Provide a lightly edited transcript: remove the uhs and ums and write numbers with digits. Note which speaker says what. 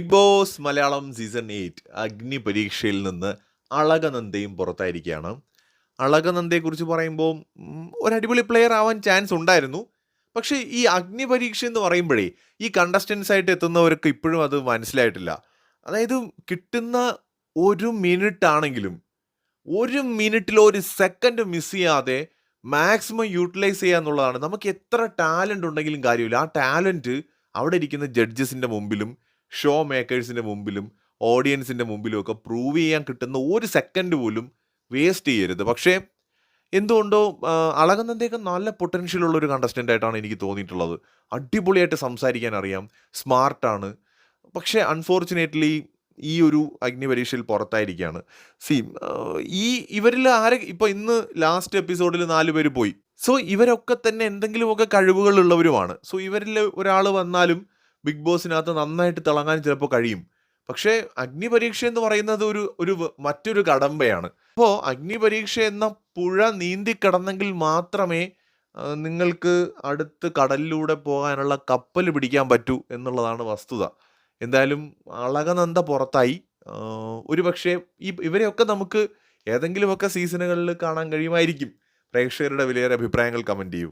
Speaker 1: Big boss Malayalam season 8 അഗ്നി പരീക്ഷയിൽ നിന്ന് അളകനന്ദയും പുറത്തായിരിക്കുകയാണ്. അളകനന്ദയെക്കുറിച്ച് പറയുമ്പോൾ ഒരു അടിപൊളി പ്ലെയർ ആവാൻ ചാൻസ് ഉണ്ടായിരുന്നു. പക്ഷേ ഈ അഗ്നി പരീക്ഷ എന്ന് പറയുമ്പോഴേ ഈ കണ്ടസ്റ്റൻസ് ആയിട്ട് എത്തുന്നവർക്ക് ഇപ്പോഴും അത് മനസ്സിലായിട്ടില്ല. അതായത് കിട്ടുന്ന ഒരു മിനിറ്റ് ആണെങ്കിലും ഒരു മിനിറ്റിൽ ഒരു സെക്കൻഡ് മിസ് ചെയ്യാതെ മാക്സിമം യൂട്ടിലൈസ് ചെയ്യുക എന്നുള്ളതാണ്. നമുക്ക് എത്ര ടാലൻ്റ് ഉണ്ടെങ്കിലും കാര്യമില്ല. ആ ടാലൻറ്റ് അവിടെ ഇരിക്കുന്ന ജഡ്ജസിൻ്റെ മുമ്പിലും ഷോ മേക്കേഴ്സിൻ്റെ മുമ്പിലും ഓഡിയൻസിൻ്റെ മുമ്പിലും ഒക്കെ പ്രൂവ് ചെയ്യാൻ കിട്ടുന്ന ഒരു സെക്കൻഡ് പോലും വേസ്റ്റ് ചെയ്യരുത്. പക്ഷേ എന്തുകൊണ്ടോ അളകനന്ദയൊക്കെ നല്ല പൊട്ടൻഷ്യൽ ഉള്ള ഒരു കണ്ടസ്റ്റൻ്റ് ആയിട്ടാണ് എനിക്ക് തോന്നിയിട്ടുള്ളത്. അടിപൊളിയായിട്ട് സംസാരിക്കാൻ അറിയാം, സ്മാർട്ടാണ്. പക്ഷേ അൺഫോർച്ചുനേറ്റ്ലി ഈ ഒരു അഗ്നി പരീക്ഷയിൽ പുറത്തായിരിക്കുകയാണ്. സി ഈ ഇവരിൽ ഇപ്പോൾ ഇന്ന് ലാസ്റ്റ് എപ്പിസോഡിൽ 4 പേര് പോയി. സോ ഇവരൊക്കെ തന്നെ എന്തെങ്കിലുമൊക്കെ കഴിവുകളുള്ളവരുമാണ്. സോ ഇവരിൽ ഒരാൾ വന്നാലും ബിഗ് ബോസിനകത്ത് നന്നായിട്ട് തിളങ്ങാൻ ചിലപ്പോൾ കഴിയും. പക്ഷേ അഗ്നി പരീക്ഷ എന്ന് പറയുന്നത് ഒരു മറ്റൊരു കടമ്പയാണ്. അപ്പോൾ അഗ്നി പരീക്ഷ എന്ന പുഴ നീന്തി കടന്നെങ്കിൽ മാത്രമേ നിങ്ങൾക്ക് അടുത്ത് കടലിലൂടെ പോകാനുള്ള കപ്പൽ പിടിക്കാൻ പറ്റൂ എന്നുള്ളതാണ് വസ്തുത. എന്തായാലും അളകനന്ദ പുറത്തായി. ഒരുപക്ഷെ ഇവരെയൊക്കെ നമുക്ക് ഏതെങ്കിലുമൊക്കെ സീസണുകളിൽ കാണാൻ കഴിയുമായിരിക്കും. പ്രേക്ഷകരുടെ വിലയേറെ അഭിപ്രായങ്ങൾ കമൻറ്റ് ചെയ്യൂ.